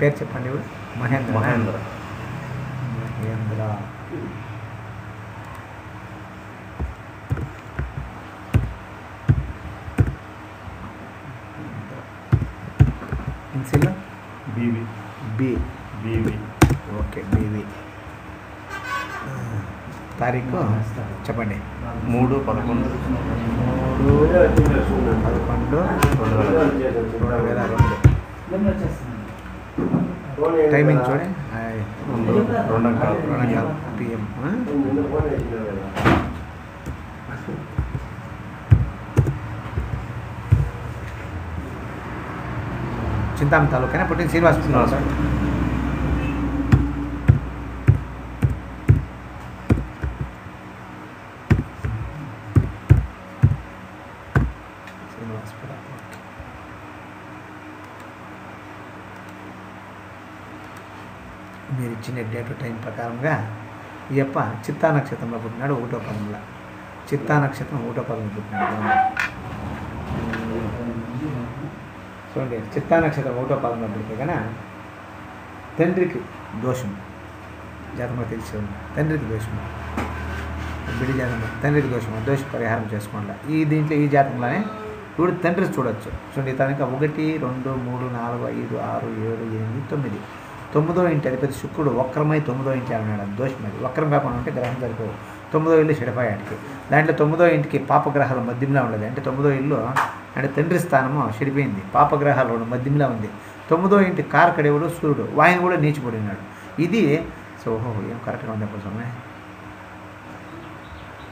పేరు చెప్పండి. మహేంద్ర. మహేంద్ర. మహేంద్ర. ఇన్సిల్ బీవి. బీవి. ఓకే, బీవి. తారీఖు చెప్పండి. 3/11/2022. టైమింగ్ చూడండి. 2 PM. చింతామణి తాలూకా పుట్టిన శ్రీనివాస్ సార్. మీరు ఇచ్చిన డేట్ టైం ప్రకారంగా ఈ అప్ప చిత్తా నక్షత్రంలో పుట్టినాడు. 1వ పదంలో చిత్తా నక్షత్రం 1వ పదంలో పుట్టినాడు. చూడండి, చిత్తా నక్షత్రం 1వ పదంలో పుడితే కన్నా తండ్రికి దోషం జాతకంలో తెలిసి ఉంది. తండ్రికి దోషం, బిడి జాతకంలో తండ్రికి దోషం, దోష పరిహారం చేసుకోండి. దీంట్లో ఈ జాతకంలోనే ఇప్పుడు తండ్రి చూడొచ్చు. చూడండి, తనక 1, 2, 3, 4, 5, 6, 7, 8, 9. 9వ ఇంటి అధిపతి శుక్రుడు వక్రమై 9వ ఇంటి అన్నాడు. దోషం అది. వక్రం కాకుండా ఉంటే గ్రహం సరిపోవు. 9వ ఇల్లు చెడిపోయాడికి. దాంట్లో 9వ ఇంటికి పాపగ్రహాలు మధ్యంలో ఉండదు. అంటే 9వ ఇల్లు అంటే తండ్రి స్థానము చెడిపోయింది. పాపగ్రహాలు మధ్యంలో ఉంది. 9వ ఇంటి కారకుడెవడు సూర్యుడు. ఆయన కూడా నీచిపడినాడు. ఇది ఓహో ఏం కరెక్ట్గా ఉంది కోసమే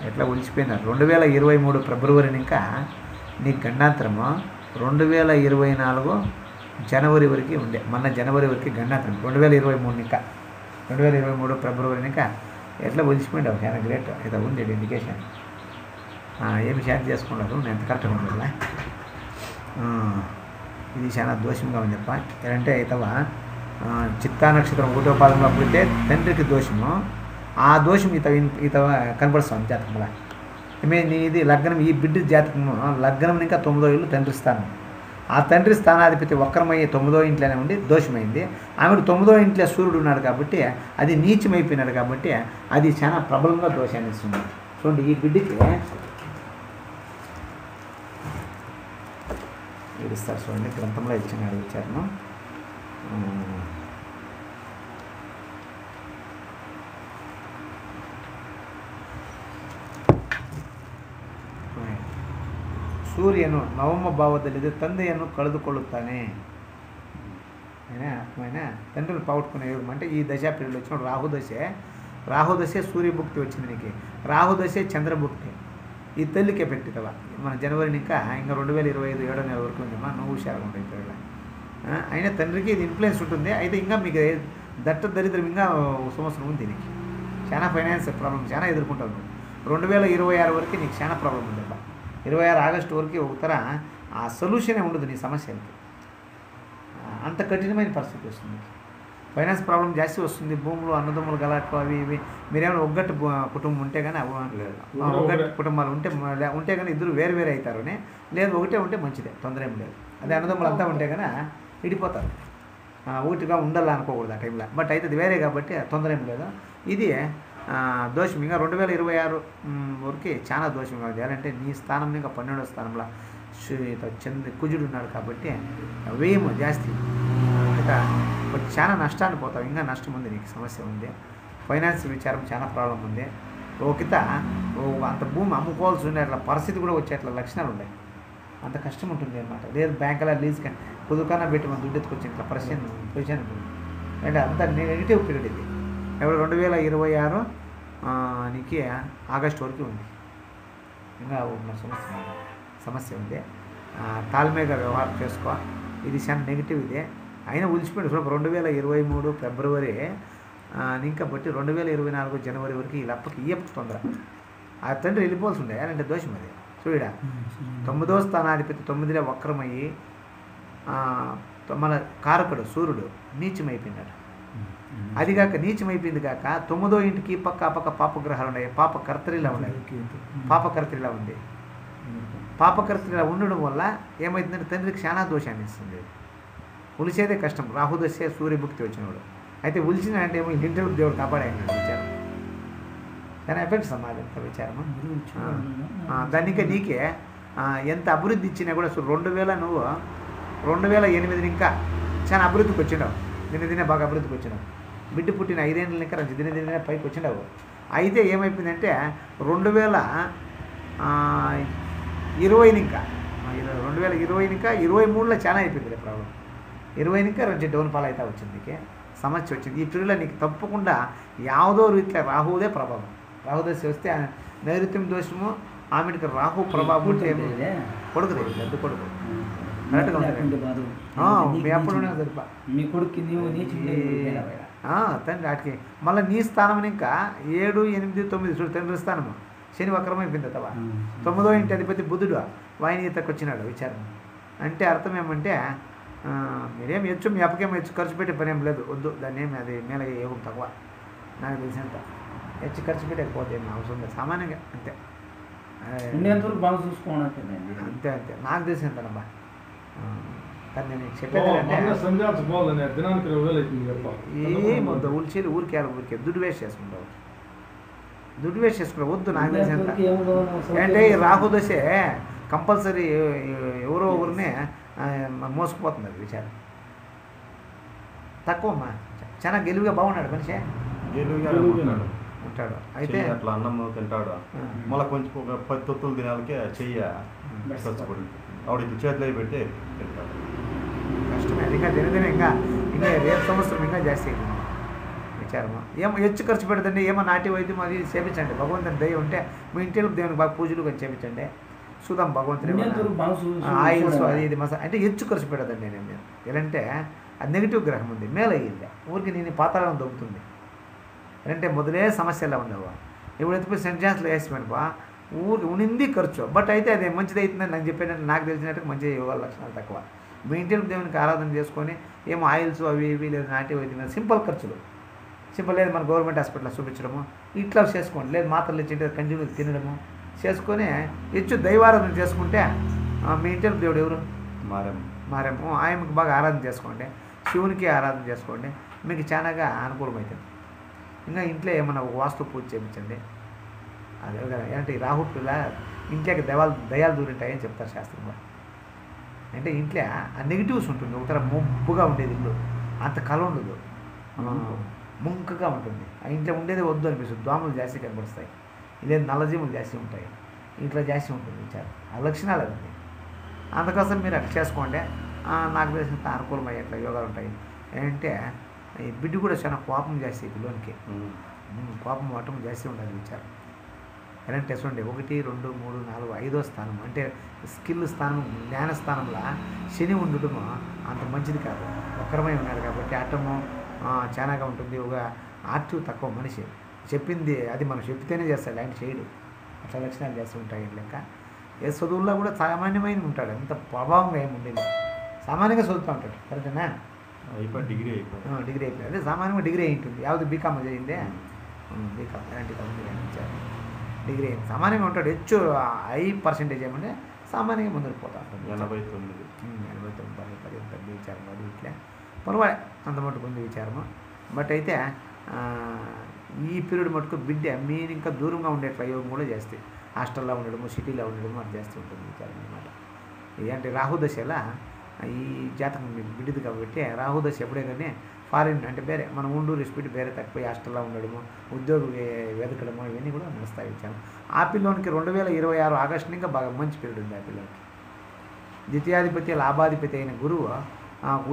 ఎట్లా ఒలిచిపోయినారు. 2023 ఫిబ్రవరిని ఇంకా నీకు గండాంతరము 2024 జనవరి వరకు ఉండే. మొన్న జనవరి వరకు గండాంతరం. 2023 ఇంకా 2023 ఫిబ్రవరిని ఇంకా ఎట్లా ఒలిచిపోయిండావు. చాలా గ్రేట్. అయితే ఉంది ఇండికేషన్. ఏమి షేర్ చేసుకున్నారు. నేను ఎంత కరెక్ట్గా ఉండాలా. ఇది చాలా దోషంగా ఉంది చెప్ప. ఏంటంటే ఇతవ చిత్తా నక్షత్రం 1వ పాదంలో పుడితే తండ్రికి దోషము. ఆ దోషం ఇత కనపడుస్తుంది జాతకంలో. ఇది లగ్నం, ఈ బిడ్డ జాతకము లగ్నం ఇంకా 9వ ఇల్లు తండ్రి స్థానం. ఆ తండ్రి స్థానాధిపతి వక్రమయ్యే 9వ ఇంట్లోనే ఉండి దోషమైంది. ఆమెకు 9వ ఇంట్లో సూర్యుడు ఉన్నాడు కాబట్టి అది నీచమైపోయినాడు కాబట్టి అది చాలా ప్రబలంగా దోషాన్ని ఇస్తుంది. చూడండి, ఈ బిడ్డకి ఇస్తారు. చూడండి, గ్రంథంలో ఇచ్చినాడు విచారణ. ಸೂರ್ಯನು ನವಮ ಭಾವದಲ್ಲಿದೆ, ತಂದೆಯನ್ನು ಕಳೆದುಕೊಳ್ಳುತ್ತಾನೆ. అర్థమైన తండ్రిని పోగొట్టుకునే యోగం. అంటే ఈ దశా పీరియడ్లో వచ్చిన రాహుదశే సూర్యభుక్తి వచ్చింది నీకు. రాహుదశే చంద్రభుక్తి. ఈ తల్లికి ఎఫెక్ట్ కదా. మన జనవరిని ఇంకా 2025 7వ నెల వరకు ఉంది. నువ్వు హుషారుగా ఉంటాయి పిల్లల. అయినా తండ్రికి ఇది ఇన్ఫ్లుయెన్స్ ఉంటుంది. అయితే ఇంకా మీకు దరిద్రం ఇంకా సంవత్సరం ఉంది దీనికి. చాలా ఫైనాన్స్ ప్రాబ్లమ్ చాలా ఎదుర్కొంటావు. 2026 వరకు నీకు చాలా ప్రాబ్లం ఉంది. 26 ఆగస్టు వరకు ఒకతర ఆ సొల్యూషనే ఉండదు నీ సమస్యలకి. అంత కఠినమైన పరిస్థితి వస్తుంది. ఫైనాన్స్ ప్రాబ్లం జాస్తి వస్తుంది. భూములు అన్నదమ్ములు గలాట్లు అవి ఇవి. మీరేమైనా ఒగ్గట్టు కుటుంబం ఉంటే కానీ ఒగ్గట్టు కుటుంబాలు ఉంటే కానీ ఇద్దరు వేరు వేరే అవుతారని. లేదు ఒకటే ఉంటే మంచిదే, తొందర ఏం లేదు. అదే అన్నదమ్ములు అంతా ఉంటే కానీ విడిపోతారు. ఒకటిగా ఉండాలనుకోకూడదు ఆ టైంలో. బట్ అయితే అది వేరే కాబట్టి తొందర ఏం లేదు. ఇది దోషం. ఇంకా 2026 వరకు చాలా దోషంగా ఉంది. అంటే నీ స్థానం ఇంకా 12వ స్థానంలో కుజుడు ఉన్నాడు కాబట్టి వ్యయం జాస్తి. ఇంకా చాలా నష్టాన్ని పోతావు. ఇంకా నష్టం ఉంది, నీకు సమస్య ఉంది. ఫైనాన్స్ విచారం చాలా ప్రాబ్లం ఉంది. ఓకిత అంత భూమి అమ్ముకోవాల్సి ఉండే అట్లా పరిస్థితి కూడా వచ్చే అట్లా లక్షణాలు ఉన్నాయి. అంత కష్టం ఉంటుంది అనమాట. లేదు బ్యాంకులో లీజ్ కానీ కుదుకన్నా పెట్టి మన దుడ్డు ఎత్తుకొచ్చి ఇట్లా పొజిషన్ ఉంటుంది. అంటే అంత నెగిటివ్ పీరియడ్ ఇది. ఇప్పుడు 2026 నీకు ఆగస్టు వరకు ఉంది. ఇంకా ఉన్న సమస్య ఉంది. తాల్మేగా వ్యవహారం చేసుకో. ఇది చాలా నెగిటివ్ ఇదే. అయినా ఉలిచిపోయింది. 2023 ఫిబ్రవరి ఇంకా బట్టి 2024 జనవరి వరకు ఈ లప్పకి ఇయ్యపు తొందర. ఆ తండ్రి వెళ్ళిపోవాల్సి ఉండే. అంటే దోషం అది. చూడ 9వ స్థానాధిపతి 9లో వక్రమయ్యి మన కారకుడు సూర్యుడు నీచమైపోయినాడు. అది కాక నీచమైపోయింది కాక 9వ ఇంటికి పక్క పాపగ్రహాలు ఉన్నాయి. పాపకర్తరిలా ఉన్నాయి. పాపకర్తరిలా ఉంది. పాపకర్తరిలా ఉండడం వల్ల ఏమవుతుందంటే తండ్రికి చాలా దోషాన్ని ఇస్తుంది. ఉలిచేదే కష్టం. రాహుదశే సూర్యభుక్తి వచ్చినవాడు అయితే ఉలిచిన అంటే ఏమో ఇంటికి దేవుడు కాపాడాడు విచారం. దాని ఎఫెక్ట్స్ అమ్మా అది విచారము. దాన్ని ఇంకా నీకే ఎంత అభివృద్ధి ఇచ్చినా కూడా 2008 ఇంకా చాలా అభివృద్ధికి వచ్చినావు. దినే బాగా అభివృద్ధికి వచ్చినావు. బిడ్డ పుట్టిన 5 ఏళ్ళ ఇంకా దినే పైకి వచ్చినావు. అయితే ఏమైపోయిందంటే 2020 ఇంకా 2023లో చాలా అయిపోయింది ప్రాబ్లం. 20 ఇంకా కొంచెం డౌన్ ఫాల్ అయితే వచ్చింది. నీకే సమస్య వచ్చింది. ఈ పీరియడ్లో నీకు తప్పకుండా యావదో రీతిలో రాహుదే ప్రభావం. రాహుదశ వస్తే నైరుత్యం దోషము ఆమెకి రాహు ప్రభావం ఉంటే కొడుకుది పెద్ద కొడుకు కరెక్ట్గా ఉంటుంది. మీ అప్పుడునే సరిపా మీ కొడుకు తండ్రి వాటికి మళ్ళీ నీ స్థానం ఇంకా 7, 8, 9 చూడు తండ్రి స్థానము శని వక్రమైపోయింది తవా. 9వ ఇంటి అధిపతి బుధుడు వాయినీతకు వచ్చినాడు విచారం. అంటే అర్థం ఏమంటే మీరేం హెచ్చు మీ అప్పకేం హెచ్చు ఖర్చు పెట్టే పని ఏం లేదు. వద్దు దాన్ని ఏమి అది మేల ఏమో తక్కువ నాకు తెలిసినంత హెచ్చు ఖర్చు పెట్టకపోతే ఏమి అవసరం లేదు సామాన్యంగా అంతే. ఉండేంతవరకు బాగా చూసుకోవాలంటే అంతే నాకు తెలిసినంతనబ్బా. కానీ నేను చెప్పేది ఏమొద్దు ఉల్చేలు ఊరికే దుడ్డు వేస్ట్ చేసుకుంటావు. వద్దు నాకు తెలిసినంత. అంటే ఈ రాహుదశే కంపల్సరీ ఎవరో ఒకరిని మోసుకుపోతుంది అది విచారం. తక్కువమ్మా చాలా గెలువుగా బాగున్నాడు మనిషి ఉంటాడు. అయితే అట్లా అన్నం తింటాడు. మళ్ళీ కొంచెం ఒక 10 తొత్తులు దినాలకే చెయ్య ఆవిడ ఇట్లా చేతిలో పెట్టి తింటాడు. కష్టమే అది. ఇంకా దినదిన ఇంకా రేపు సంవత్సరం ఇంకా జాస్తి అవుతుంది విచారము. ఏమో హెచ్చు ఖర్చు పెడతండి. ఏమో నాటి వైద్యం అది చేపించండి. భగవంతుని దయ ఉంటే మీ ఇంటిలో దేవునికి బాగా పూజలు కొంచెం చేపించండి. చూద్దాం భగవంతుని ఆయిల్స్ అది ఇది మసా అంటే హెచ్చు ఖర్చు పెడదండి. నేను ఎలాంటే అది నెగిటివ్ గ్రహం ఉంది. మేలు అయ్యింది ఊరికి నేను పాతాళం దొబ్బుతుంది. అంటే మొదలే సమస్యలా ఉండవు. ఇప్పుడు ఎత్తిపోయి సెంట్ జాన్స్లో వేసిపోయినపా ఊరికి ఉనింది ఖర్చు. బట్ అయితే అది మంచిది అవుతుందని నాకు చెప్పేటట్టు నాకు తెలిసినట్టు మంచి యోగాల లక్షణాలు తక్కువ. మీ ఇంటిలో దేవునికి ఆరాధన చేసుకొని ఏమో ఆయిల్స్ అవి ఇవి లేదు నాటి వైద్యం సింపుల్ ఖర్చులు సింపుల్ లేదు. మన గవర్నమెంట్ హాస్పిటల్లో చూపించడము ఇట్లా చేసుకోండి. లేదు మాత్రలు ఇచ్చింటే కంటిన్యూ తినడము చేసుకొని హెచ్చు దైవారాధన చేసుకుంటే మీ ఇంటిలో దేవుడు ఎవరు మారేమో ఆయనకు బాగా ఆరాధన చేసుకోండి. శివునికి ఆరాధన చేసుకోండి. మీకు చాలాగా అనుకూలమవుతుంది. ఇంకా ఇంట్లో ఏమన్నా వాస్తు పూజ చేయించండి. అదే కదా అంటే రాహు పిల్ల ఇంట్లోకి దయాలు దూరింటాయని చెప్తారు శాస్త్రంలో. అంటే ఇంట్లో ఆ నెగిటివ్స్ ఉంటుంది. ఒకతర ముప్పుగా ఉండేది ఇల్లు అంత కళ ఉండదు. ముంకగా ఉంటుంది. ఆ ఇంట్లో ఉండేది వద్దు అనిపిస్తుంది. దోమలు జాస్తి కనబడుస్తాయి. లేదు నల్లజీములు జాస్తి ఉంటాయి. ఇంట్లో జాస్తి ఉంటుంది విచారం. ఆ లక్షణాలు అదండి. అందుకోసం మీరు అట్లా చేసుకోండి. నాకు తెలిసినంత అనుకూలమయ్యేట్లా యోగాలు ఉంటాయి. ఏంటంటే ఈ బిడ్డ కూడా చాలా కోపం జాస్తి పిల్లోనికి. కోపం వాటం జాస్తి ఉంటుంది విచారం. ఎలాంటి చూడండి 1, 2, 3, 4, 5వ స్థానం అంటే స్కిల్ స్థానం జ్ఞాన స్థానంలో శని ఉండటము అంత మంచిది కాదు. వక్రమై ఉన్నాడు కాబట్టి ఆటము చాలాగా ఉంటుంది. ఒక ఆర్టివ్ తక్కువ మనిషి చెప్పింది అది మనం చెప్తేనే చేస్తాడు. ఆయన చేయడు. అట్లా లక్షణాలు చేస్తూ ఉంటాయి. లెక్క ఏ చదువుల్లో కూడా సామాన్యమైన ఉంటాడు. అంత ప్రభావంగా ఏమి ఉండేది. సామాన్యంగా చదువుతూ ఉంటాడు. కరెక్టేనా? డిగ్రీ అయిపోయింది. అదే సామాన్యంగా డిగ్రీ అయి ఉంటుంది. యావది బీకామ్ చేయిందే బీకామ్ ఎలాంటి కంపెనీ డిగ్రీ అయింది. సామాన్యంగా ఉంటాడు. హెచ్చు హై పర్సెంటేజ్ ఏమంటే సామాన్యంగా ముందుకు పోతా ఉంటుంది. 89 10 విచారం అది ఇట్లా పొరవాడే అంత మటుకు ఉంది విచారము. బట్ అయితే ఈ పీరియడ్ మటుకు బిడ్డ మీరు ఇంకా దూరంగా ఉండే ప్రయోగం కూడా చేస్తే హాస్టల్లో ఉండడము సిటీలో ఉండడము అది చేస్తూ ఉంటుంది విచారం అనమాట. అంటే రాహుదశలా ఈ జాతకం బిడ్డది కాబట్టి రాహుదశ ఎప్పుడే కానీ ఫారిన్ అంటే వేరే మన ఉండూరు స్పీడ్ వేరే తక్కువ హాస్టల్లో ఉండడము ఉద్యోగం వెతకడము ఇవన్నీ కూడా నడుస్తాయి విచారం. ఆ పిల్లోనికి 2026 ఆగస్టు ఇంకా బాగా మంచి పీరియడ్ ఉంది. ఆ పిల్లోనికి ద్వితీయాధిపతి లాభాధిపతి అయిన గురువు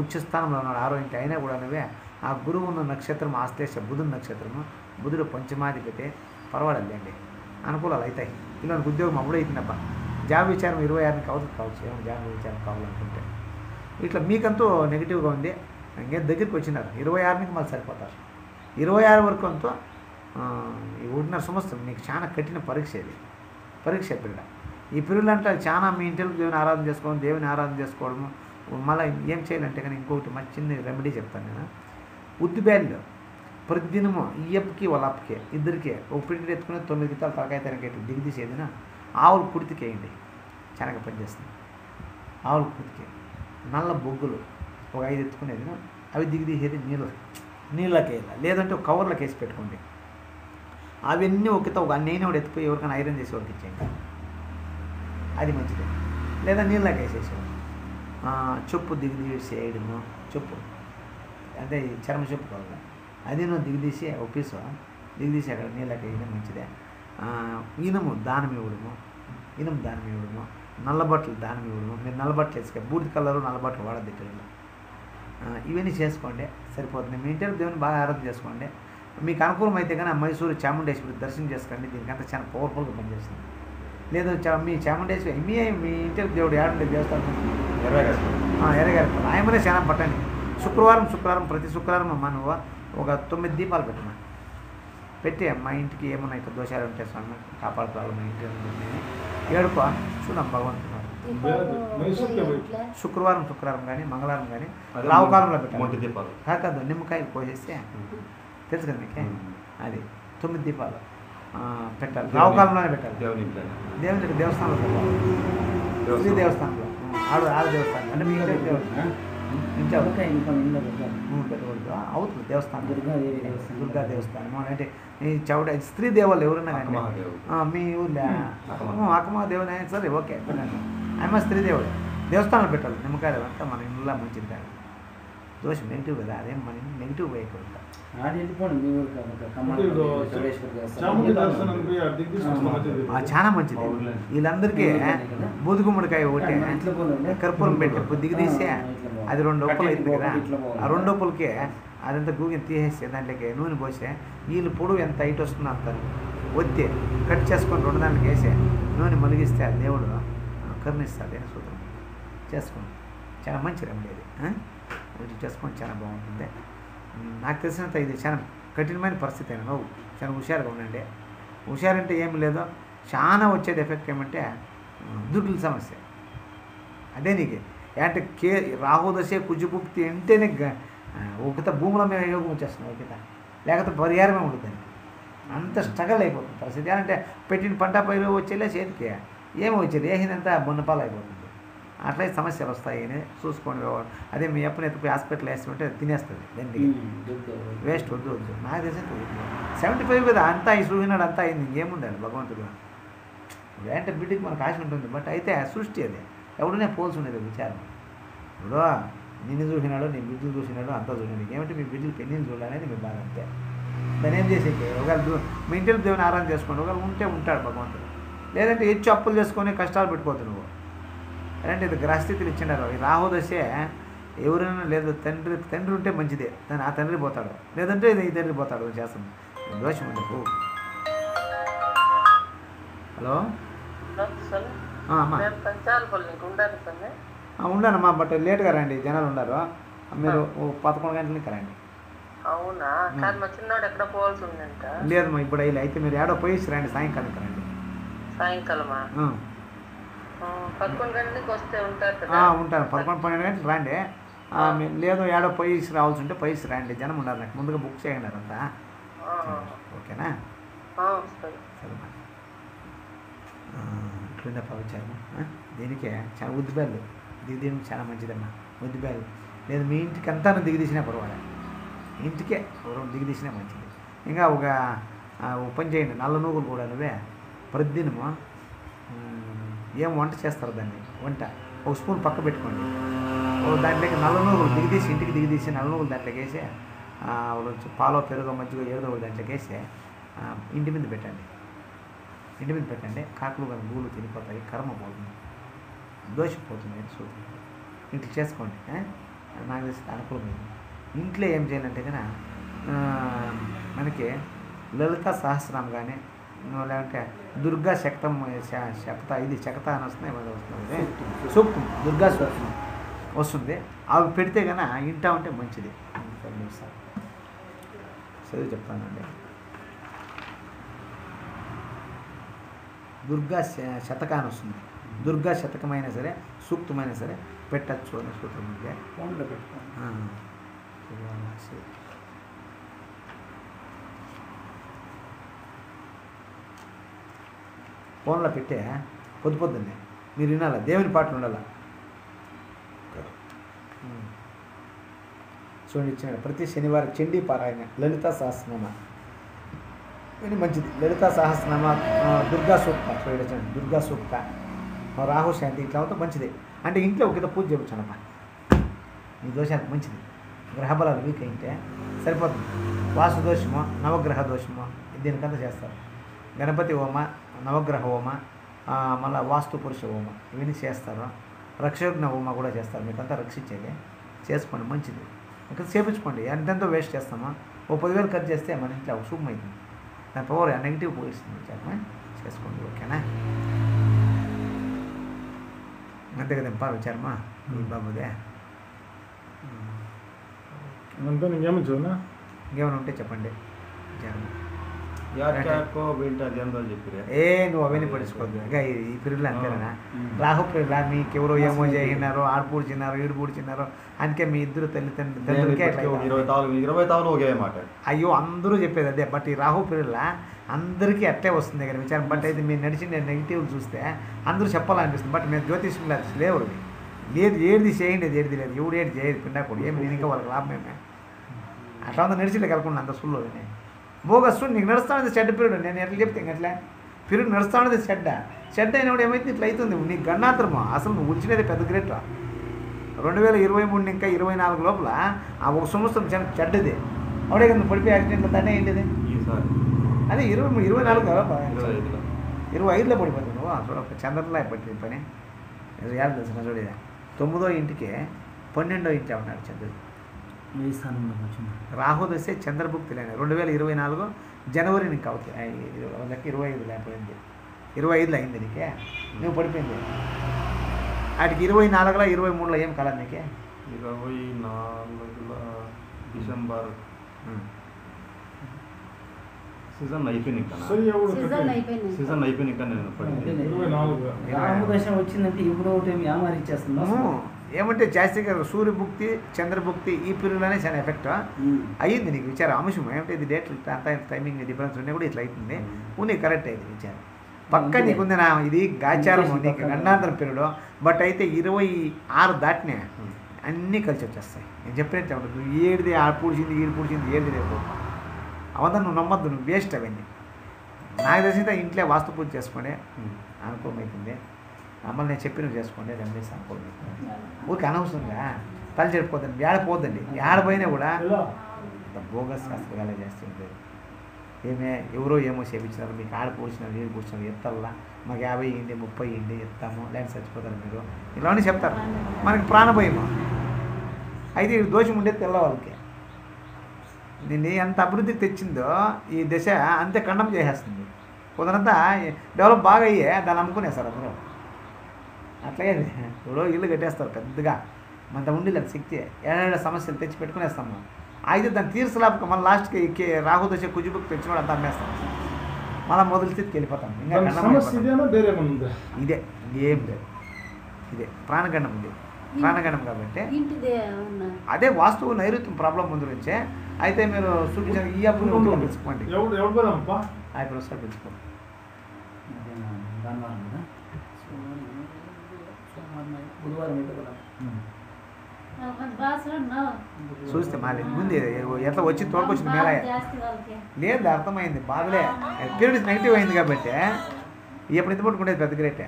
ఉచ్చస్థానంలో ఉన్నాడు. 6వ ఇంటి అయినా కూడా ఆ గురువు ఉన్న నక్షత్రం ఆశ్లేష బుధుడు నక్షత్రము. బుధుడు పంచమాధిపతి. పర్వాలేదండి అనుకూలాలు అవుతాయి. పిల్లలకి ఉద్యోగం అప్పుడైతుందబ్బా. జాబ్ విచారం 26కి కావచ్చు. ఏమో జాబ్ విచారం కావాలనుకుంటే ఇట్లా మీకంతూ నెగిటివ్గా ఉంది. ఇంకేం దగ్గరికి వచ్చినారు 26కి మళ్ళీ సరిపోతారు. 26 వరకు అంతా ఈ 1.5 సంవత్సరం మీకు చాలా కఠిన పరీక్ష ఇది. పరీక్ష పీరియడ్. ఈ పీరియడ్ అంటే చాలా మీ ఇంటికి దేవుని ఆరాధన చేసుకోవడం దేవుని ఆరాధన చేసుకోవడము. మళ్ళీ ఏం చేయాలంటే కానీ ఇంకొకటి మంచి చిన్న రెమెడీ చెప్తాను నేను. ఉద్దిబ్యాలు ప్రతిదినము ఈ అప్పుకి వాళ్ళ అప్పుకి ఇద్దరికే ఒక పిడికి ఎత్తుకుని 9 గిత్తాలు తలకాయ తనకైతే దిగుదీసేదిన ఆవులు కుడితికేయండి. చాలా పనిచేస్తుంది. ఆవులు కుడితికే నల్ల బొగ్గులు ఒక 5 ఎత్తుకునేది అవి దిగదీసేది నీళ్ళకి వేయాలి, లేదంటే ఒక కవర్లోకి వేసి పెట్టుకోండి. అవన్నీ ఒక నేను కూడా ఎత్తిపోయి ఎవరికైనా ఐరన్ చేసి వాళ్ళకి ఇచ్చేయండి, అది మంచిది. లేదా నీళ్ళకి వేసేసాం. చెప్పు దిగదీసేయడము, చెప్పు అంటే ఈ చర్మ చెప్పు కావాలి, అది నువ్వు దిగదీసి ఒక పీసు దిగదీసి అక్కడ నీళ్ళకి వేయడం మంచిదే. ఇనుము దానం ఇవ్వడము, నల్లబట్టలు దానం ఇవ్వడము. మీరు నల్లబట్టలు వేసుకొని బూడిద కలరు నల్లబట్టలు వాడద్దు ఇటల్లో. ఇవన్నీ చేసుకోండి సరిపోతుంది. మీ ఇంట్లో దేవుని బాగా ఆరాధన చేసుకోండి. మీకు అనుకూలమైతే కానీ మైసూరు చాముండేశ్వరి దర్శనం చేసుకోండి, దీనికంతా చాలా పవర్ఫుల్గా పనిచేస్తుంది. లేదు మీ చాముండేశ్వరి మీ ఇంటి దేవుడు ఏడుండే దేవస్థానం ఎర్రగారు ఆయమనే చాలా పట్టండి. శుక్రవారం ప్రతి శుక్రవారం అమ్మ నువ్వు ఒక 9 దీపాలు పెట్టమ్మా, పెట్టి మా ఇంటికి ఏమన్నా ఇక్కడ దోషాలు ఉంటే స్వామి కాపాడుకోవాలి, మా ఇంటి ఏడుకో చూడమ్మ భగవంతుడు. శుక్రవారం కానీ మంగళవారం కానీ రావుకాలంలో పెట్టాలి. కాదు నిమ్మకాయలు కోసేస్తే తెలుసు కదా మీకే, అది 9 దీపాలు పెట్టాలి, రావుకాలంలోనే పెట్టాలి. దేవునికి దేవస్థానంలో పెట్టాలి, శ్రీ దేవస్థానంలో ఆడ దేవస్థానం అంటే మీ ఇంటి పెట్టకూడదు. అవుతుంది దేవస్థానం దుర్గా దేవస్థానం అంటే ఈ చౌడ స్త్రీ దేవాలు ఎవరైనా కానీ మీ ఊళ్ళో అక్కమ్మ దేవుని అయినా సరే ఓకే పెట్టండి. ఆమె స్త్రీ దేవుడు దేవస్థానంలో పెట్టాలి. నిమ్మకాయలు అంతా మన ఇంట్లో మంచిది కాదు, దోషం నెగిటివ్ కదా, అదేం మన నెగిటివ్ వేయకూడదు. చాలా మంచిది. వీళ్ళందరికీ బూదుగుమ్మడికాయ ఒకటి కర్పూరం పెట్టి దిగదీసే అది 2 ఒప్పులు అవుతుంది కదా, ఆ 2 ఒప్పులకి అదంతా గూగిని తీసేసి దాంట్లోకి నూనె పోసే వీళ్ళు పొడవు ఎంత హైట్ వస్తుందో అంత ఒత్తి కట్ చేసుకొని 2 దాంట్లోకి వేసే నూనె మలిగిస్తే దేవుడు కరుణిస్తాడు అని సూత్రం చేసుకోండి. చాలా మంచి రెమెడీ అది, వీటి చేసుకొని చాలా బాగుంటుంది. నాకు తెలిసినంత ఇది చాలా కఠినమైన పరిస్థితి అయినా నువ్వు చాలా హుషారుగా ఉండండి. హుషారంటే ఏమి లేదో చాలా వచ్చేది ఎఫెక్ట్ ఏమంటే దుడ్ల సమస్య. అదే నీకు అంటే రాహుదశ కుజుభుక్తి అంటేనే ఒకత భూముల మీద యోగం వచ్చేస్తుంది, ఒకత లేకపోతే పరిహారమే ఉంటుంది. అంత స్ట్రగల్ అయిపోతుంది పరిస్థితి. అంటే పెట్టిన పంట పైరు వచ్చేలే చేతికి ఏమి వచ్చేది వేసిందంతా బొన్నపాలు అయిపోతుంది. అట్లా సమస్యలు వస్తాయని చూసుకోండి. అదే మీ అప్పని ఎత్తుపోయి హాస్పిటల్ వేస్తుంటే తినేస్తుంది దానికి వేస్ట్ వద్దు. నాకు తెలిసి 75 కదా అంతా ఈ సూహినాడు అంతా అయింది, ఇంకేముందండి భగవంతుడు. అంటే బిడ్డకి మనకు ఆశ ఉంటుంది, బట్ అయితే సృష్టి అది ఎవడనే పోల్సి ఉండేది విచారం. ఇప్పుడు నిన్ను చూసినాడు, నీ బిడ్డలు చూసినాడు, అంతా చూసినాడు, ఏమంటే మీ బిడ్డలు పెళ్ళిని చూడాలని మీ బాధ అంతే. దాన్ని ఏం చేసేకి ఒకవేళ మీ ఇంటిలో దేవుని ఆరాధన చేసుకోండి. ఒకవేళ ఉంటే ఉంటాడు భగవంతుడు, లేదంటే హెచ్చు అప్పులు చేసుకొని కష్టాలు పెట్టుకోవద్దు నువ్వు. అంటే ఇది గ్రహస్థితులు ఇచ్చినారు. ఈ రాహుదశే ఎవరైనా లేదు తండ్రి ఉంటే మంచిదే, ఆ తండ్రి పోతాడు, లేదంటే ఈ తండ్రి పోతాడు చేస్తాం దోషం ఉండకు. హలో అమ్మా ఉండనమ్మా, బట్ లేట్గా రండి, జనాలు ఉన్నారు. మీరు 11 గంటలకి రండి. అవునా? మా చిన్నోడు ఎక్కడ పోవాల్సి ఉందంట. లేదమ్మా ఇప్పుడు అయితే మీరు ఏడో పోయి రండి, సాయంకాలం రండి. సాయంకాలమా? 11 గంటలకు వస్తే ఉంటారు కదా? ఉంటాను, 11-12 గంటలు రండి. లేదు ఏడో పోయి రావాల్సి ఉంటే పోయి రండి, జనం ఉన్నారు. నాకు ముందుగా బుక్ చేయండి అదంతా, ఓకేనా? సరేమ్మా, ఇట్లుండే పవిచారము దీనికే చాలా ఉద్దిబేళ్ళు దీనికి చాలా మంచిదమ్మా. ఉద్దిబేళ్ళు లేదు మీ ఇంటికి అంతా దిగదీసినా పర్వాలేదు, ఇంటికే దిగదీసినా మంచిది. ఇంకా ఒక పని చేయండి, నల్ల నూగులు కూడా నువ్వే ప్రతిదినము ఏం వంట చేస్తారు దాన్ని వంట ఒక స్పూన్ పక్క పెట్టుకోండి. దాంట్లోకి నల్ల నూగులు దిగదీసి ఇంటికి దిగదీసి నల్ల నూగులు దాంట్లోకి వేసి పాలో పెరుగు మజ్జిగ ఏదో ఒకటి దాంట్లోకి వేసి ఇంటి మీద పెట్టండి. కాకులు కానీ గూళ్ళు తినిపోతాయి, కర్మ పోతుంది, దోషిపోతుంది అని సూత్రం. ఇంట్లో చేసుకోండి, నాకు తెలిసి అనుకూలమైంది. ఇంట్లో ఏం చేయాలంటే కన్నా మనకి లలితా సహస్రం కానీ లేదంటే దుర్గా శక్తం శక్త ఇది శక్త అని వస్తున్నాయి వస్తుంది సూక్తం, దుర్గా సూక్తం వస్తుంది. అవి పెడితే కన్నా ఇంటా ఉంటే మంచిది. చదివి చెప్తానండి. దుర్గా శతకాన్ని వస్తుంది, దుర్గా శతకమైనా సరే సూక్తమైనా సరే పెట్టచ్చు అనే సూత్రం ఉంది. ఫోన్లో పెట్టే పొద్దున్నే మీరు వినాలా, దేవుని పాటలు ఉండాలా. చూడండి ఇచ్చిన ప్రతి శనివారం చండీ పారాయణ, లలితా సహస్రనామ ఇది మంచిది. లలితా సహస్రనామ, దుర్గా సూక్త చూడండి, దుర్గా సూక్త, రాహు శాంతి ఇట్లా అవుతా మంచిది. అంటే ఇంట్లో ఒక పూజ చేయించానమ్మా, ఈ దోషానికి మంచిది. గ్రహబలాలు వీక్ అయితే సరిపోతుంది. వాసు దోషము, నవగ్రహ దోషము దీనికంతా చేస్తారు. గణపతి హోమ, నవగ్రహ హోమ, మళ్ళీ వాస్తు పురుష హోమ ఇవన్నీ చేస్తారు. రక్షోగ్న హోమ కూడా చేస్తారు. మీకంతా రక్షించేది చేసుకోండి, మంచిది. ఇక్కడ చేపించుకోండి. ఎంతెంతో వేస్ట్ చేస్తామో ఓ 10,000 ఖర్చు చేస్తే మన ఇంట్లో శుభం అవుతుంది. దాని పవర్ నెగిటివ్ పోయిస్తుంది. చేసుకోండి, ఓకేనా? అంతే కదమ్మా విచారమా ఈ బాబుదే. ఇంకేమైనా ఉంటే చెప్పండి విచారమా. యాకో బింట జనరల్ చెప్పిరే నువ్వు అవన్నీ పడుచుకోవద్దు. ఇంకా ఈ పీరియడ్లో అంతేనా? రాహు పీరియడ్లా మీకు ఎవరో ఏమో చేసినారో, ఆడు పూడ్చినారో, ఈడు పూడ్చినారో, అందుకే మీ ఇద్దరు తల్లిదండ్రులకే 20 తావులు ఒకే మాట. అయ్యో అందరూ చెప్పేది అదే. బట్ ఈ రాహు పీరియడ్లా అందరికీ అట్లే వస్తుంది కదా విచారం. బట్ అయితే మీరు నడిచిన నెగిటివ్ చూస్తే అందరూ చెప్పాలనిపిస్తుంది. బట్ మేము జ్యోతిష్యం లేవు లేదు, ఏది చేయండి, ఏది లేదు, ఎవడు ఏది చేయదు పిండాకుడు ఏమి. నేను ఇంకా వాళ్ళకి లాభమేమే అట్లా ఉందా నడిచిలే కలకుండా అంత సుల్లో బోగస్. నీకు నడుస్తా ఉన్నది చెడ్డ పీరియడ్. నేను ఎట్లా చెప్తే ఎట్లా పీరియడ్ నడుస్తా ఉన్నది చెడ్డ అయినప్పుడు ఏమైతే ఇట్లా అవుతుంది. నీకు గన్నాంతరము అసలు నువ్వు ఉంచినది పెద్ద గ్రేట్. 2023 ఇంకా 24 లోపల ఆ ఒక సంవత్సరం చెడ్డది అవడే కదా పడిపోయి యాక్సిడెంట్లో తండ్రి ఏంటిది అదే 24 కదా 25లో పడిపోతుంది. నువ్వు చూడ చంద్రలా పట్టింది పని ఏడు తెలిసిన చూడ 9వ ఇంటికి 12వ ఇంటి ఉన్నాడు చంద్రుడు. రాహు దశ చంద్రభుక్తి లేని 2024 జనవరి నీకు అవుతుంది. 25 లేకపోయింది, 25లో అయింది నీకే. నువ్వు పడిపోయింది వాటికి 24లో 23లో ఏం కలర్ నీకే? 24 డిసెంబర్ సీజన్ అయిపోయింది. సీజన్ అయిపోయింది కానీ నేను రామదశ వచ్చిందంటే ఇప్పుడు ఏమారిచ్చేస్తున్నాము. ఏమంటే జాస్తి గారు సూర్యభుక్తి చంద్రభుక్తి ఈ పీరియడ్లోనే చాలా ఎఫెక్ట్ అయ్యింది నీకు విచారం. అంశం ఏమంటే ఇది డేట్లు అంతా టైమింగ్ డిఫరెన్స్ ఉన్నా కూడా ఇట్లా అవుతుంది. నీకు కరెక్ట్ అయింది విచారం. పక్క నీకుంది నా ఇది గాచారం నీకు గండాంతరం పీరియడ్. బట్ అయితే 26 దాటినే అన్నీ కలిసి వచ్చేస్తాయి. నేను చెప్పినట్టే ఉంటుంది. నువ్వు ఏడిది ఆడ పూడ్చింది ఈడు పూడ్చింది ఏది లేదు అవంతా నువ్వు నమ్మద్దు. నువ్వు వేస్ట్ అవన్నీ. నాకు తెలిసిందే ఇంట్లో వాస్తు పూజ చేసుకోండి అనుకూలమవుతుంది. అమ్మలు నేను చెప్పి నువ్వు చేసుకోండి రెమెడీస్ అనుకూలమవుతుంది. ఊరికి అనవసరంగా తల్లి చెడిపోతుంది. ఏడపోద్దండి. ఏడపోయినా కూడా బోగస్ శాస్త్రకాలే చేస్తుంటారు. ఎవరో ఏమో చేపించినారు, మీకు ఆడ పూడ్చినారు నీళ్ళు పూడ్చినారు, ఎత్తల్లా మాకు 50 ఇవ్వండి 30 ఇవ్వండి ఎత్తాము లేని చచ్చిపోతారు మీరు ఇలానే చెప్తారు. మనకి ప్రాణభయము అయితే ఈ దోషం ఉండేది తెల్లవాళ్ళకి. దీన్ని ఎంత అభివృద్ధికి తెచ్చిందో ఈ దశ అంతే ఖండం చేసేస్తుంది. కొందరంతా డెవలప్ బాగా అయ్యే దాన్ని అమ్ముకునేస్తారు అందరూ. అట్లాగే ఇప్పుడు ఇల్లు కట్టేస్తారు పెద్దగా, మనతో ఉండి లేదు శక్తి ఏడేళ్ళ సమస్యలు తెచ్చి పెట్టుకునేస్తాము. అయితే దాన్ని తీర్చలేక మన లాస్ట్కి రాహు దశ కుజుబుక్ తెచ్చినోడు అంతా అమ్మేస్తాం. మళ్ళీ మొదలు స్థితికి వెళ్ళిపోతాం. ఇంకా ఇదే ఏం లేదు, ఇదే ప్రాణగండం ఉంది. ప్రాణగండం కాబట్టి అదే వాస్తువు నైరుత్యం ప్రాబ్లం ముందు నుంచే. అయితే మీరు చూపించిన ఈ అప్పులు పిలుచుకోండి. ఇప్పుడు వస్తారు పిలుచుకోండి. చూస్తే మళ్ళీ ముందు ఎట్లా వచ్చి తోడుకొచ్చింది మేళ లేదు అర్థమైంది. బాధలే పీరియడ్స్ నెగిటివ్ అయింది కాబట్టి ఎప్పుడు ఇంత పట్టుకుంటేది పెద్ద గ్రేటే.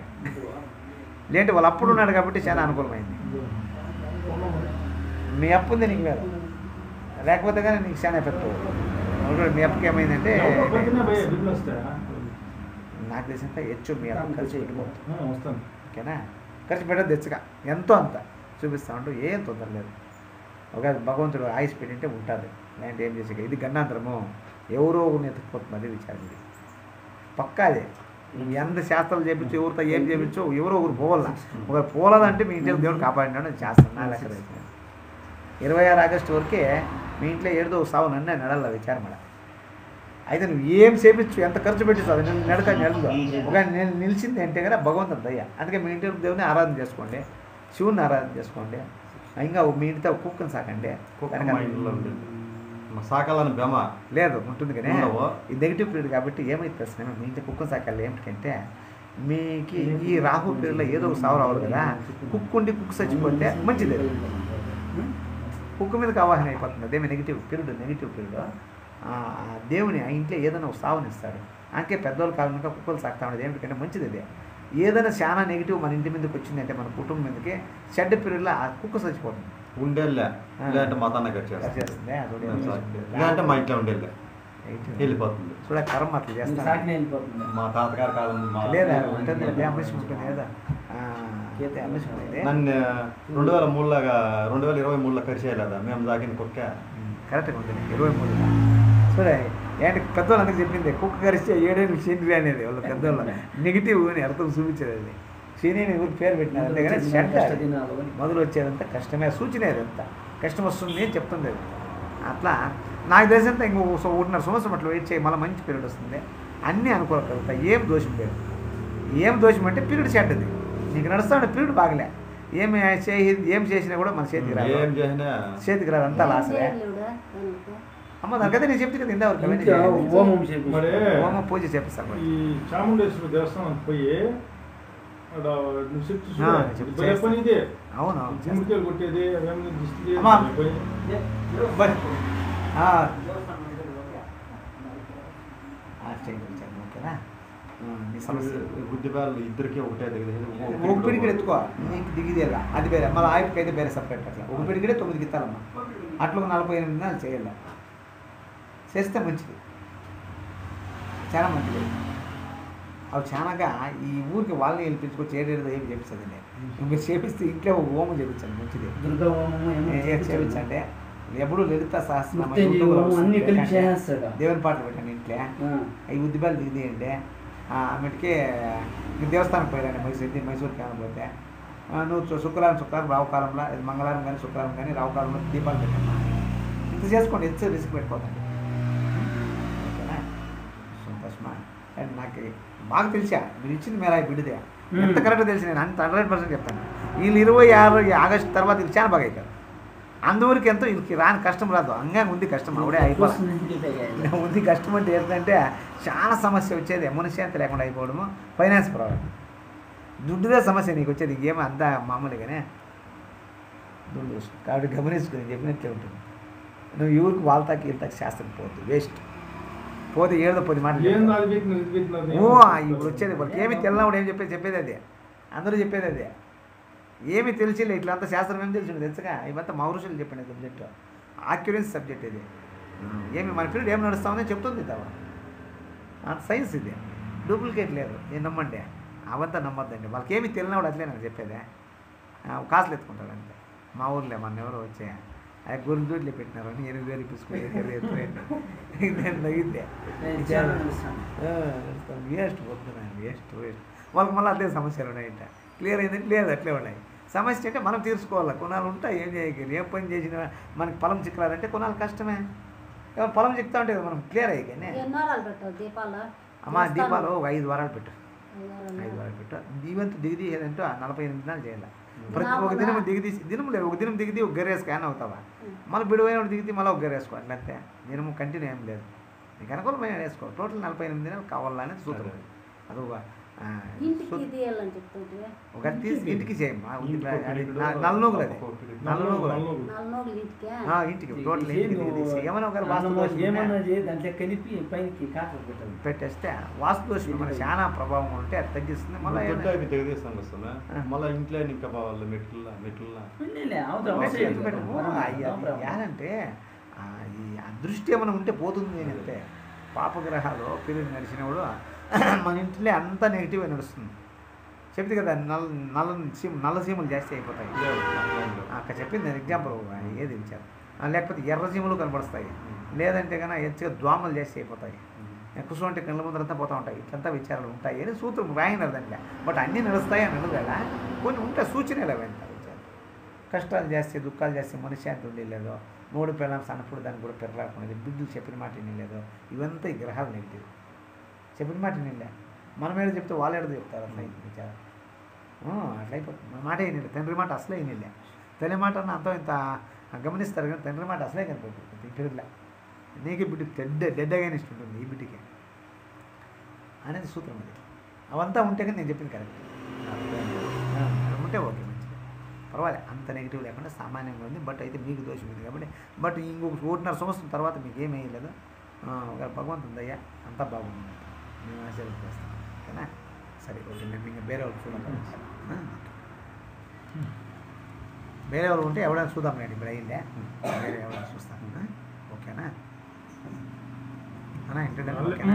లేదంటే వాళ్ళు అప్పుడు ఉన్నాడు కాబట్టి చాలా అనుకూలమైంది. మీ అప్పు ఉంది నీకు వేరు, లేకపోతే కానీ నీకు చాలా ఎఫెక్ట్. మీ అప్పుకి ఏమైందంటే నాకు తెలిసినంత హెచ్చు మీ అప్పు ఖర్చు పెట్టిపోతుంది. ఓకేనా? ఖర్చు పెట్టదు తెచ్చగా ఎంతో అంత చూపిస్తా ఉంటూ ఏం తొందర లేదు. ఒక భగవంతుడు ఆయుష్ పెట్టింటే ఉంటుంది. లేదంటే ఏం చేసే ఇది గన్నాంతరము ఎవరో ఎత్తుకుపోతుంది. అది విచారం ఇది పక్కా. అదే నువ్వు ఎంత శాస్త్రాలు చేయించు ఎవరితో ఏం చేయించు ఎవరో ఒకరు పోవాల. ఒకరు పోలేదంటే మీ ఇంట్లో దేవుడు కాపాడినాడు అని చేస్తాను. నా లెక్క 26 ఆగస్టు వరకే మీ ఇంట్లో ఏడుదో సావు నన్నే నడల విచారమడ. అయితే నువ్వు ఏం చేయించు ఎంత ఖర్చు పెట్టిస్తావు నేను నడక నెలలు ఒక నేను నిలిచింది అంటే కదా భగవంతుడు దయ్య. అందుకే మీ ఇంటి దేవుని ఆరాధన చేసుకోండి, శివుని ఆరాధన చేసుకోండి. ఇంకా మీ ఇంటితో కుక్కను సాకండి. సాకాలని బెమ లేదు ఉంటుంది కానీ ఈ నెగిటివ్ పీరియడ్ కాబట్టి ఏమైతే మీ ఇంట్లో కుక్కను సాకాలి. ఏమిటంటే మీకు ఈ రాహు పీరియడ్లో ఏదో ఒక సావు రావాలి కదా. కుక్కుండి కుక్క చచ్చిపోతే మంచిది. కుక్క మీదకి ఆవాహన అయిపోతుంది. అదేమి నెగిటివ్ పీరియడ్. దేవుని ఆ ఇంట్లో ఏదైనా ఒక సావునిస్తాడు. అందుకే పెద్దోళ్ళ కాలం ఇంకా కుక్కలు సాగుతా ఉండేది. ఏమిటంటే మంచిది అదే. ఏదైనా చాలా నెగిటివ్ మన ఇంటి మీదకి వచ్చిందంటే మన కుటుంబం మీదకి షెడ్ పీరియడ్లో ఆ కుక్క చచ్చిపోతుంది. ఉండేళ్ళే లేదంటే మతాన్ని కట్ చేస్తుంది. లేదంటే మా ఇంట్లో ఉండేళ్ళే వెళ్ళిపోతుంది. చూడ కర్మ అట్లా చేస్తాను. మా తాతగారు కాలం లేదా ఉంటుంది అంశం ఉంటుంది కదా. అంశం అనేది నన్ను 2023 కరిచేయలేదా మేము దాకిన కుక్క కరెక్ట్గా ఉంటుంది. 23 సరే ఏంటి పెద్దవాళ్ళు అందుకు చెప్పింది కుక్క కరిస్తే 7 శని అనేది వాళ్ళ పెద్దవాళ్ళు నెగిటివ్ అని అర్థం చూపించేది. అది శని ఊరికి పేరు పెట్టినారు. అంతేగాని షెడ్ మొదలు వచ్చేదంతా కష్టమే. సూచన అదంతా కష్టం వస్తుంది అని చెప్తుంది. అది అట్లా నాకు తెలిసినంత ఇంకో 1.5 సంవత్సరం అట్లా వెయిట్ చేయి, మళ్ళీ మంచి పీరియడ్ వస్తుంది. అన్నీ అనుకోగలుగుతాయి. ఏం దోషం లేదు. ఏం దోషం అంటే పీరియడ్ షెడ్ది నీకు నడుస్తా ఉంటే పీరియడ్ బాగలే. ఏం చేసినా కూడా మన చేతికి రాదు. ఏం చేసినా చేతికి రాదు, అంతా లాసలే. అమ్మ దానికైతే నేను చెప్తే కదా ఇంతవరకు హోమం పూజ చేపిస్తాను. ఈ చాముండేశ్వరి దేవస్థానం పోయి అవును గుమ్మడికాయలు కొట్టేది ఓకేనా. నీ సమస్య గుడ్డిపాలు ఇద్దరికి ఒకటే ఒక పిడికిడి ఎత్తుకో, నీకు దిగిదేలా అది వేరే. మళ్ళీ ఆయిల్కి అయితే వేరే సపరేట్. అట్లా ఒక పిడికిడే 9 గిత్తాలమ్మా. అట్లా 48 నెలలు చేయాలి. చేస్తే మంచిది, చాలా మంచిది. అవి చాలాగా ఈ ఊరికి వాళ్ళని పిలుచుకొచ్చి ఏడేదో ఏమి చేపిస్తుందండి. మీరు చేపిస్తే ఇంట్లో ఒక హోమం చేయించండి, మంచిది. చేయించండి. ఎప్పుడు లలిత సహస్రనామం దేవుని పాటలు పెట్టండి ఇంట్లో. అవి ఉద్దిపాలు దిగిదేయండి. ఆమెకి మీరు దేవస్థానం పోయారండి మైసూరుకి ఏమైనా పోతే నువ్వు శుక్రవారం రావుకాలంలో, మంగళవారం కానీ శుక్రవారం కానీ రావుకాలంలో దీపాలు పెట్టండి. ఇంత చేసుకోండి, ఎంత రిస్క్ పెట్టుకోదండి. ఓకేనా. సంతోషమా. అండ్ నాకు బాగా తెలిసా మీరు ఇచ్చింది మేరా బిడ్డదే. ఎంత కరెక్ట్గా తెలిసి నేను అంత 100% చెప్తాను. వీళ్ళు 26 ఆగస్టు తర్వాత ఇది చాలా బాగా అవుతారు. అందువరకు ఎంతో వీళ్ళకి రాని కష్టం రాదు. అంగా ఉంది కష్టం ఆవిడే అయిపోతుంది. ఉంది కష్టం అంటే ఏంటంటే చాలా సమస్య వచ్చేది. మనశ్శాంతి లేకుండా అయిపోవడము, ఫైనాన్స్ ప్రాబ్లం, దుడ్డుదే సమస్య నీకు వచ్చేది. ఇంకేమో అంతా మామూలుగానే దుడ్డు. కాబట్టి గమనించుకుని చెప్పినట్లే ఉంటుంది. నువ్వు ఊరికి వాళ్ళకి వీళ్ళకి శాస్త్రం పోతుంది, వేస్ట్. పోతే ఏదో 10 మాటలు ఇప్పుడు వచ్చేది. వాళ్ళకి ఏమి తెల్లవాడు ఏం చెప్పేది అదే. అందరూ చెప్పేది అదే. ఏమి తెలిసిలే ఇట్లంతా శాస్త్రం ఏం తెలిసి తెలుసుగా. ఇవంతా మహర్షులు చెప్పిన సబ్జెక్టు, ఆక్యురెన్స్ సబ్జెక్ట్ ఇది. ఏమి మన పీరియడ్ ఏం నడుస్తామని చెప్తుంది తవ. సైన్స్ ఇది, డూప్లికేట్ లేదు. నేను నమ్మంటే అవంతా నమ్మద్దండి. వాళ్ళకి ఏమి తెలియనవాడు అట్లే నాకు చెప్పేదే. కాసులు ఎత్తుకుంటాడు అంతే. మా ఊర్లో మన ఎవరో వచ్చే అది గురుజోడ్లు పెట్టినారు అని 8,000 ఇప్పించుకుని నేను తగ్గిద్దే వేస్ట్ పోతున్నాను. వేస్ట్ వాళ్ళకి మళ్ళీ అట్లే సమస్యలు ఉన్నాయంట. క్లియర్ అయిందంటే లేదు, అట్లే ఉన్నాయి. సమస్య అంటే మనం తీర్చుకోవాలి. కొనాలు ఉంటాయి, ఏం చేయగలి. ఏ పని చేసినా మనకి పొలం చిక్కాలంటే కొనాలి కష్టమే. పొలం చిక్తా ఉంటే మనం క్లియర్ అయ్యి. అమ్మా దీపాలు 5 వారాలు పెట్టు. 5 వారాలు పెట్టు. దీవంతో దిగిది ఏదంటే 48 దినాలు చేయాలి. ప్రతి ఒక దినం దిగిదీసి దినం లేదు. ఒక దినం దిగిది ఒక గరేసి కానీ అవుతావా. మళ్ళీ బిడువైన దిగితే మళ్ళీ ఒక గరేసుకో. అట్లంతే దినము కంటిన్యూ ఏం లేదు. నీకు అనుకూలమైన వేసుకో. టోటల్ 48 దినాలు కావాలని సూత్రం. అదొక ఒక తీసి ఇంటికి చేయమ్మా. నల్లనూగులు అది నల్లనూగులు ఇంటికి టోటల్ ఏమైనా ఒక పెట్టేస్తే వాస్తు దోషం మనకి చాలా ప్రభావం ఉంటే అది తగ్గిస్తుంది. మళ్ళీ ఇంట్లో ఇంకా ఏదంటే ఈ అదృష్టి ఏమైనా ఉంటే పోతుంది అని అంటే. పాపగ్రహాలు పీరియడ్ నడిచినప్పుడు మన ఇంట్లో అంతా నెగిటివ్ నడుస్తుంది. చెప్తే కదా నల్ల సీమలు జాస్తి అయిపోతాయి. అక్కడ చెప్పింది నేను ఎగ్జాంపుల్ ఏది ఇచ్చారు. లేకపోతే ఎర్ర సీమలు కనబడుస్తాయి. లేదంటే కన్నా ఎచ్చగా దోమలు జాస్తి అయిపోతాయి. కుసం అంటే కళ్ళ ముందరంతా పోతూ ఉంటాయి. ఇట్లంతా విచారాలు ఉంటాయి అని సూత్రం రాయినారు దాంట్లో. బట్ అన్నీ నడుస్తాయి అని అనగా కొన్ని ఉంటాయి సూచనలు అవి అంటారు. కష్టాలు చేస్తే దుఃఖాలు చేస్తే మనశ్శాంతి ఉండేలేదు. 3 పిల్లలు సన్నప్పుడు దానికి కూడా పెరగలేకునేది. బిడ్డలు చెప్పిన మాట వినలేదు. ఇవంతా ఈ గ్రహాలు నెగిటివ్. చెప్పిన మాట వినలే. మనం ఏదో చెప్తే వాళ్ళు ఏదో చెప్తారు. అట్లా విచారం అట్లా అయిపోతుంది. మన మాట వినలే. తండ్రి మాట అసలే వినలే. తల్లి మాట అన్న అంతా ఇంత గమనిస్తారు కానీ తండ్రి మాట అసలే కనిపెడుతుంది. ఇంటిలో నీకు బిడ్డకి డెడ్డగా ఇస్తుంటుంది ఈ బిడ్డకి అనేది సూత్రం అది. అవంతా ఉంటే కానీ నేను చెప్పింది కరెక్ట్. ఉంటే ఓకే మంచిది. పర్వాలేదు, అంత నెగిటివ్ లేకుండా సామాన్యంగా ఉంది. బట్ అయితే మీకు దోషం ఉంది కాబట్టి బట్ ఇంకొక 1.5 సంవత్సరం తర్వాత మీకు ఏమీ వేయలేదు. భగవంతుని దయ్యా అంతా బాగుంది, మేము ఆశీర్వదిస్తాం. ఓకేనా? సరే, ఓకే. మేము ఇంకా వేరే వాళ్ళు చూద్దాం. వేరే వాళ్ళు ఉంటే ఎవడైనా చూద్దాం లేండి. ఇప్పుడు అయిందే, వేరే ఎవరైనా చూస్తాను. ఓకేనా అన్నా? ఏంటంటే ఓకేనా?